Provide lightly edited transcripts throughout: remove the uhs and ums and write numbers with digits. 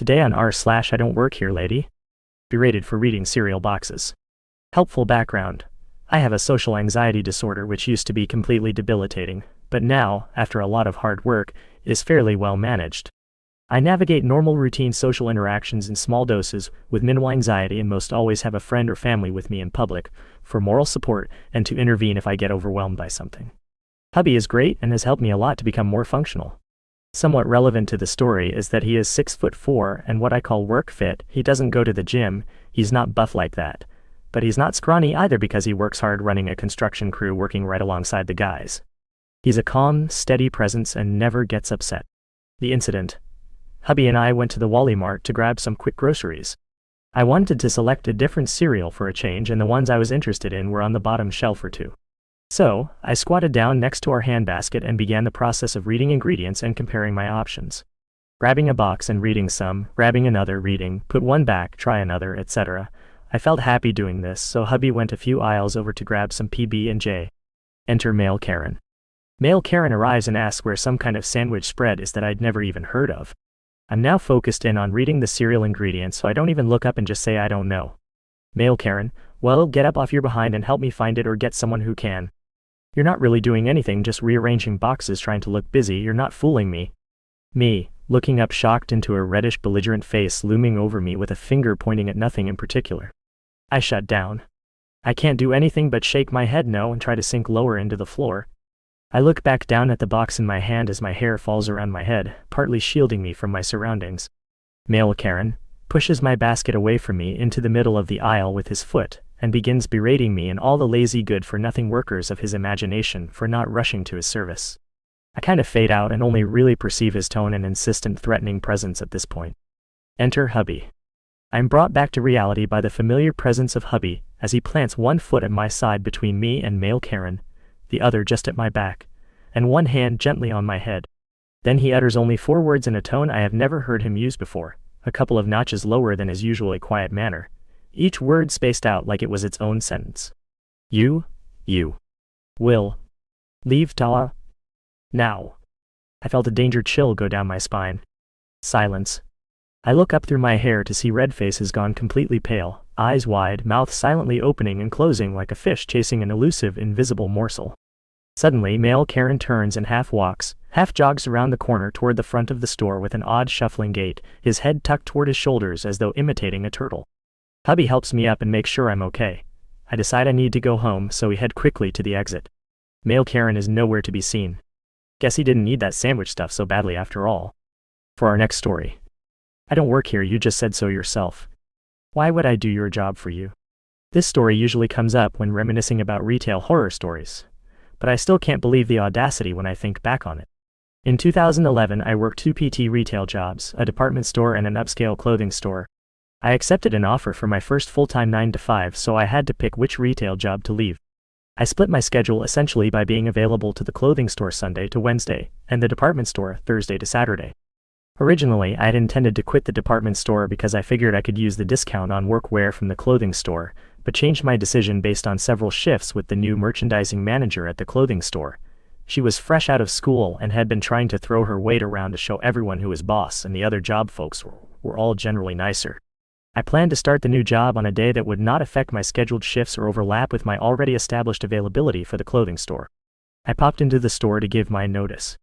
Today on r/IDontWorkHereLady. Berated for reading cereal boxes. Helpful background. I have a social anxiety disorder which used to be completely debilitating, but now, after a lot of hard work, is fairly well managed. I navigate normal routine social interactions in small doses with minimal anxiety and most always have a friend or family with me in public for moral support and to intervene if I get overwhelmed by something. Hubby is great and has helped me a lot to become more functional. Somewhat relevant to the story is that he is 6'4" and what I call work fit. He doesn't go to the gym, he's not buff like that. But he's not scrawny either because he works hard running a construction crew working right alongside the guys. He's a calm, steady presence and never gets upset. The incident. Hubby and I went to the Wally Mart to grab some quick groceries. I wanted to select a different cereal for a change and the ones I was interested in were on the bottom shelf or two. So, I squatted down next to our handbasket and began the process of reading ingredients and comparing my options. Grabbing a box and reading some, grabbing another, reading, put one back, try another, etc. I felt happy doing this, so hubby went a few aisles over to grab some PB&J. Enter Male Karen. Male Karen arrives and asks where some kind of sandwich spread is that I'd never even heard of. I'm now focused in on reading the cereal ingredients so I don't even look up and just say I don't know. Male Karen, well, get up off your behind and help me find it or get someone who can. You're not really doing anything, just rearranging boxes trying to look busy, you're not fooling me. Me, looking up shocked into a reddish belligerent face looming over me with a finger pointing at nothing in particular. I shut down. I can't do anything but shake my head no and try to sink lower into the floor. I look back down at the box in my hand as my hair falls around my head, partly shielding me from my surroundings. Male Karen pushes my basket away from me into the middle of the aisle with his foot, and begins berating me and all the lazy good-for-nothing workers of his imagination for not rushing to his service. I kind of fade out and only really perceive his tone and insistent threatening presence at this point. Enter hubby. I'm brought back to reality by the familiar presence of hubby as he plants one foot at my side between me and Male Karen, the other just at my back, and one hand gently on my head. Then he utters only 4 words in a tone I have never heard him use before, a couple of notches lower than his usually quiet manner, each word spaced out like it was its own sentence. You will leave Tala now. I felt a danger chill go down my spine. Silence. I look up through my hair to see Redface has gone completely pale, eyes wide, mouth silently opening and closing like a fish chasing an elusive, invisible morsel. Suddenly, Male Karen turns and half walks, half jogs around the corner toward the front of the store with an odd shuffling gait, his head tucked toward his shoulders as though imitating a turtle. Hubby helps me up and makes sure I'm okay. I decide I need to go home, so we head quickly to the exit. Male Karen is nowhere to be seen. Guess he didn't need that sandwich stuff so badly after all. For our next story. I don't work here, you just said so yourself. Why would I do your job for you? This story usually comes up when reminiscing about retail horror stories, but I still can't believe the audacity when I think back on it. In 2011, I worked 2 PT retail jobs, a department store and an upscale clothing store. I accepted an offer for my first full-time 9-to-5, so I had to pick which retail job to leave. I split my schedule essentially by being available to the clothing store Sunday to Wednesday, and the department store Thursday to Saturday. Originally, I had intended to quit the department store because I figured I could use the discount on workwear from the clothing store, but changed my decision based on several shifts with the new merchandising manager at the clothing store. She was fresh out of school and had been trying to throw her weight around to show everyone who was boss, and the other job folks were all generally nicer. I planned to start the new job on a day that would not affect my scheduled shifts or overlap with my already established availability for the clothing store. I popped into the store to give my notice.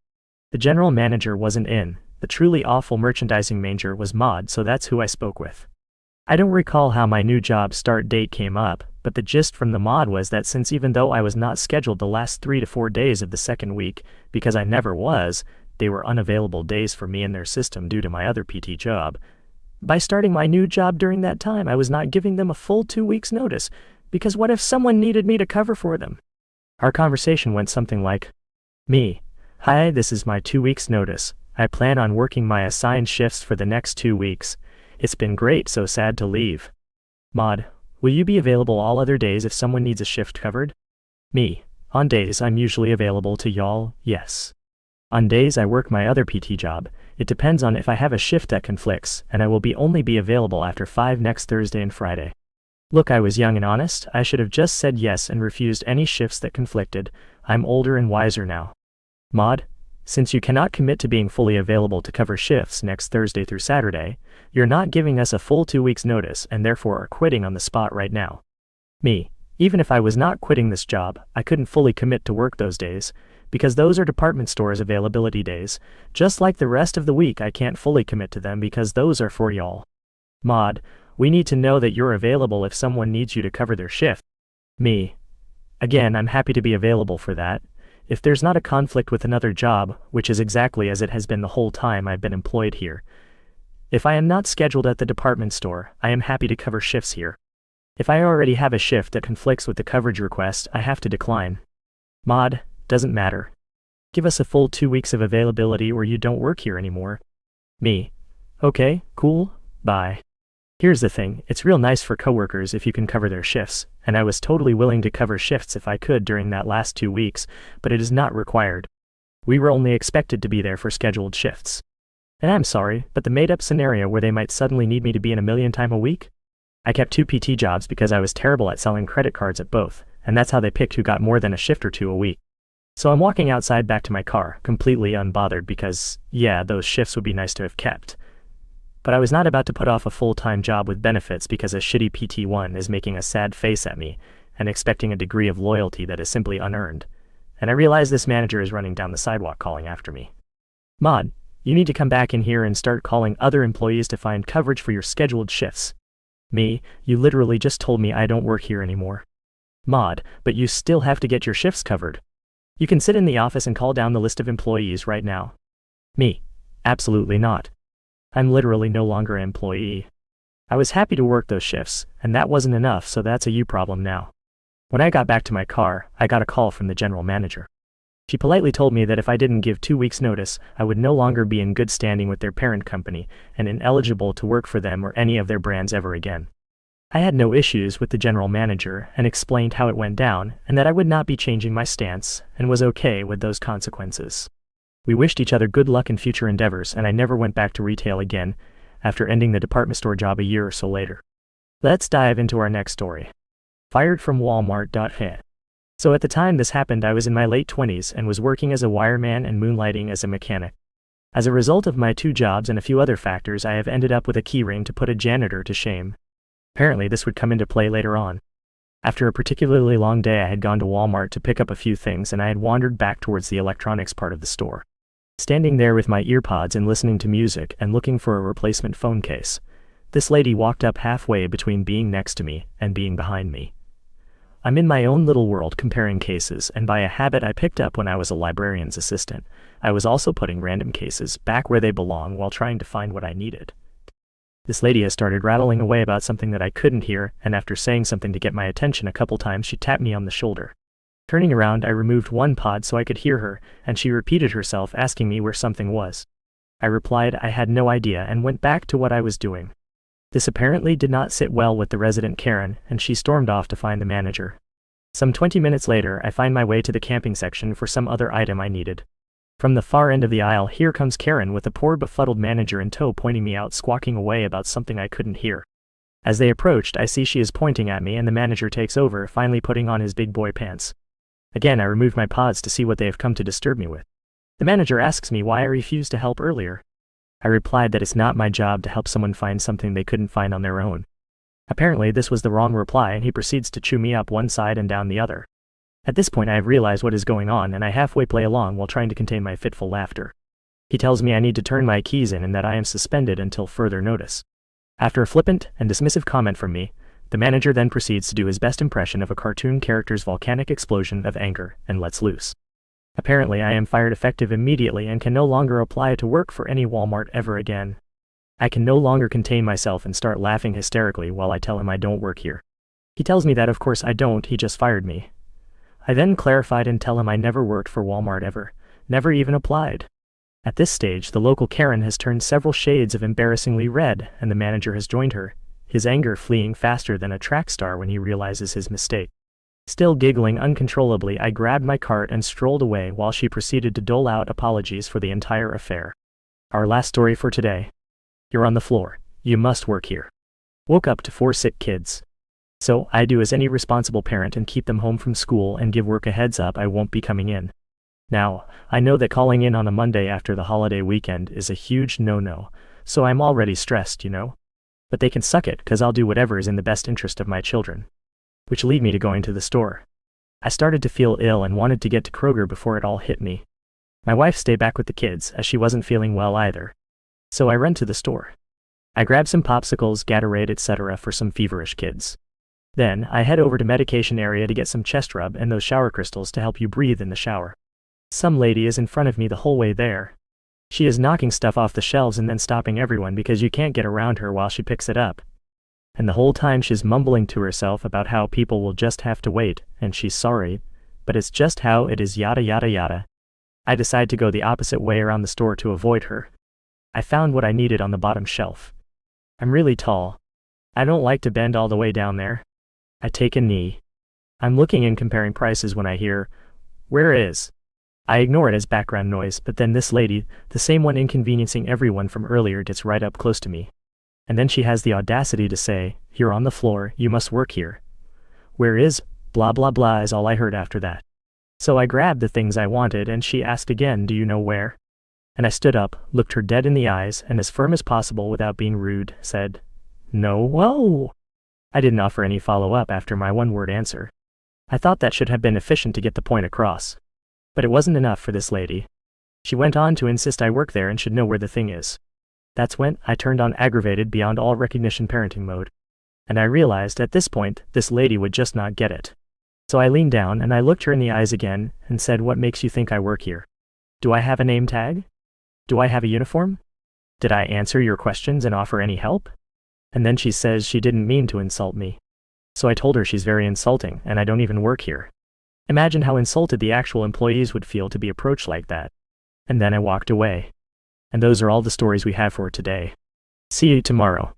The general manager wasn't in. The truly awful merchandising manager was Maud, so that's who I spoke with. I don't recall how my new job start date came up, but the gist from the Maud was that since even though I was not scheduled the last 3 to 4 days of the second week, because I never was, they were unavailable days for me in their system due to my other PT job. By starting my new job during that time, I was not giving them a full 2 weeks notice, because what if someone needed me to cover for them? Our conversation went something like, Me, hi, this is my 2 weeks notice. I plan on working my assigned shifts for the next 2 weeks. It's been great, so sad to leave. Maud, will you be available all other days if someone needs a shift covered? Me, on days I'm usually available to y'all, yes. On days I work my other PT job, it depends on if I have a shift that conflicts, and I will only be available after 5 next Thursday and Friday. Look, I was young and honest, I should have just said yes and refused any shifts that conflicted. I'm older and wiser now. Maud, Since you cannot commit to being fully available to cover shifts next Thursday through Saturday, you're not giving us a full 2 weeks notice and therefore are quitting on the spot right now. Me. Even if I was not quitting this job, I couldn't fully commit to work those days, because those are department stores' availability days. Just like the rest of the week, I can't fully commit to them because those are for y'all. Maud, we need to know that you're available if someone needs you to cover their shift. Me. Again, I'm happy to be available for that. If there's not a conflict with another job, which is exactly as it has been the whole time I've been employed here. If I am not scheduled at the department store, I am happy to cover shifts here. If I already have a shift that conflicts with the coverage request, I have to decline. Maud, doesn't matter. Give us a full 2 weeks of availability or you don't work here anymore. Me. Okay, cool, bye. Here's the thing, it's real nice for coworkers if you can cover their shifts, and I was totally willing to cover shifts if I could during that last 2 weeks, but it is not required. We were only expected to be there for scheduled shifts. And I'm sorry, but the made-up scenario where they might suddenly need me to be in a million times a week? I kept 2 PT jobs because I was terrible at selling credit cards at both, and that's how they picked who got more than a shift or 2 a week. So I'm walking outside back to my car, completely unbothered because, yeah, those shifts would be nice to have kept. But I was not about to put off a full-time job with benefits because a shitty PT1 is making a sad face at me and expecting a degree of loyalty that is simply unearned. And I realize this manager is running down the sidewalk calling after me. Maud, you need to come back in here and start calling other employees to find coverage for your scheduled shifts. Me, you literally just told me I don't work here anymore. Maud, but you still have to get your shifts covered. You can sit in the office and call down the list of employees right now. Me, absolutely not. I'm literally no longer an employee. I was happy to work those shifts, and that wasn't enough, so that's a you problem now. When I got back to my car, I got a call from the general manager. She politely told me that if I didn't give 2 weeks notice, I would no longer be in good standing with their parent company and ineligible to work for them or any of their brands ever again. I had no issues with the general manager and explained how it went down and that I would not be changing my stance and was okay with those consequences. We wished each other good luck in future endeavors, and I never went back to retail again after ending the department store job a year or so later. Let's dive into our next story. Fired from Walmart. So at the time this happened, I was in my late 20s and was working as a wireman and moonlighting as a mechanic. As a result of my 2 jobs and a few other factors, I have ended up with a keyring to put a janitor to shame. Apparently this would come into play later on. After a particularly long day, I had gone to Walmart to pick up a few things and I had wandered back towards the electronics part of the store. Standing there with my earpods and listening to music and looking for a replacement phone case, this lady walked up halfway between being next to me and being behind me. I'm in my own little world comparing cases, and by a habit I picked up when I was a librarian's assistant, I was also putting random cases back where they belong while trying to find what I needed. This lady has started rattling away about something that I couldn't hear, and after saying something to get my attention a couple times, she tapped me on the shoulder. Turning around, I removed one pod so I could hear her, and she repeated herself asking me where something was. I replied I had no idea and went back to what I was doing. This apparently did not sit well with the resident Karen, and she stormed off to find the manager. Some 20 minutes later, I find my way to the camping section for some other item I needed. From the far end of the aisle, here comes Karen with a poor befuddled manager in tow pointing me out, squawking away about something I couldn't hear. As they approached, I see she is pointing at me and the manager takes over, finally putting on his big boy pants. Again, I removed my pods to see what they have come to disturb me with. The manager asks me why I refused to help earlier. I replied that it's not my job to help someone find something they couldn't find on their own. Apparently this was the wrong reply, and he proceeds to chew me up one side and down the other. At this point I have realized what is going on, and I halfway play along while trying to contain my fitful laughter. He tells me I need to turn my keys in and that I am suspended until further notice. After a flippant and dismissive comment from me, the manager then proceeds to do his best impression of a cartoon character's volcanic explosion of anger and lets loose. Apparently I am fired effective immediately and can no longer apply to work for any Walmart ever again. I can no longer contain myself and start laughing hysterically while I tell him I don't work here. He tells me that of course I don't, he just fired me. I then clarified and tell him I never worked for Walmart ever, never even applied. At this stage, the local Karen has turned several shades of embarrassingly red, and the manager has joined her, his anger fleeing faster than a track star when he realizes his mistake. Still giggling uncontrollably, I grabbed my cart and strolled away while she proceeded to dole out apologies for the entire affair. Our last story for today. You're on the floor. You must work here. Woke up to 4 sick kids. So, I do as any responsible parent and keep them home from school and give work a heads up I won't be coming in. Now, I know that calling in on a Monday after the holiday weekend is a huge no-no, so I'm already stressed, you know? But they can suck it, 'cause I'll do whatever is in the best interest of my children. Which lead me to going to the store. I started to feel ill and wanted to get to Kroger before it all hit me. My wife stayed back with the kids, as she wasn't feeling well either. So I ran to the store. I grabbed some popsicles, Gatorade, etc. for some feverish kids. Then, I head over to medication area to get some chest rub and those shower crystals to help you breathe in the shower. Some lady is in front of me the whole way there. She is knocking stuff off the shelves and then stopping everyone because you can't get around her while she picks it up. And the whole time she's mumbling to herself about how people will just have to wait, and she's sorry, but it's just how it is, yada yada yada. I decide to go the opposite way around the store to avoid her. I found what I needed on the bottom shelf. I'm really tall. I don't like to bend all the way down there. I take a knee. I'm looking and comparing prices when I hear, "Where is?" I ignore it as background noise, but then this lady, the same one inconveniencing everyone from earlier, gets right up close to me. And then she has the audacity to say, "You're on the floor, you must work here." "Where is?" Blah blah blah is all I heard after that. So I grabbed the things I wanted and she asked again, "Do you know where?" And I stood up, looked her dead in the eyes, and as firm as possible without being rude, said, "No, whoa." I didn't offer any follow-up after my one-word answer. I thought that should have been efficient to get the point across. But it wasn't enough for this lady. She went on to insist I work there and should know where the thing is. That's when I turned on aggravated beyond all recognition parenting mode. And I realized at this point, this lady would just not get it. So I leaned down and I looked her in the eyes again and said, "What makes you think I work here? Do I have a name tag? Do I have a uniform? Did I answer your questions and offer any help?" And then she says she didn't mean to insult me. So I told her she's very insulting and I don't even work here. Imagine how insulted the actual employees would feel to be approached like that. And then I walked away. And those are all the stories we have for today. See you tomorrow.